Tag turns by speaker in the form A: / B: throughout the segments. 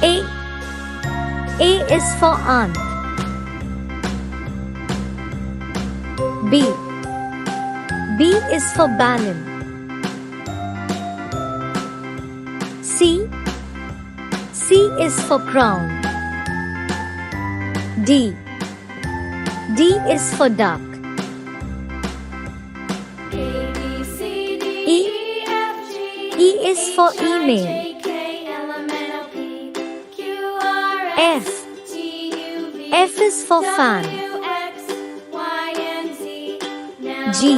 A: A. A is for aunt. B. B is for balloon. C. C is for crown. D. D is for duck. E. E is for email. F. F is for fan. G.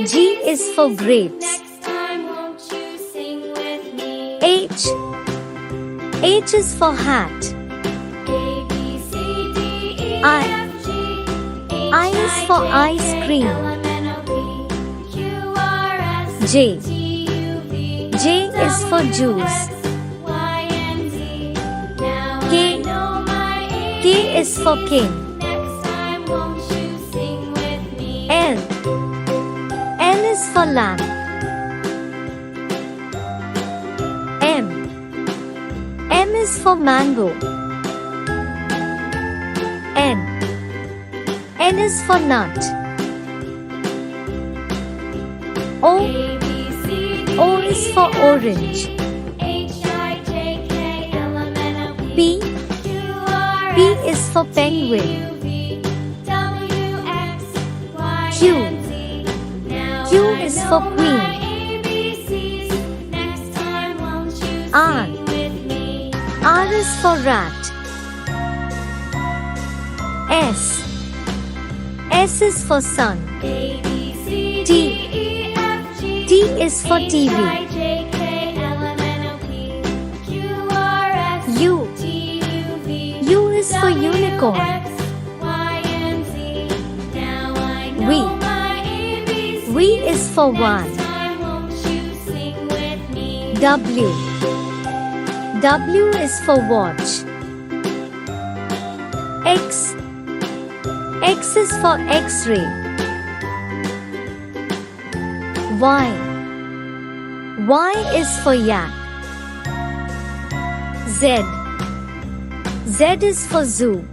A: G is for grapes. H. H is for hat. I is for ice cream. J. J is for juice. K. K is for king. L. L is for lamp. M. M is for mango. N. N is for nut. O. O is for orange. P. P is for penguin. Q. Q is for queen. R. R is for rat. S. S is for sun. T. T is for TV. U. U is for unicorn. V. V is for one. W. W is for watch. X. X is for X-ray. Y. Y is for yak. Z. Z is for zoo.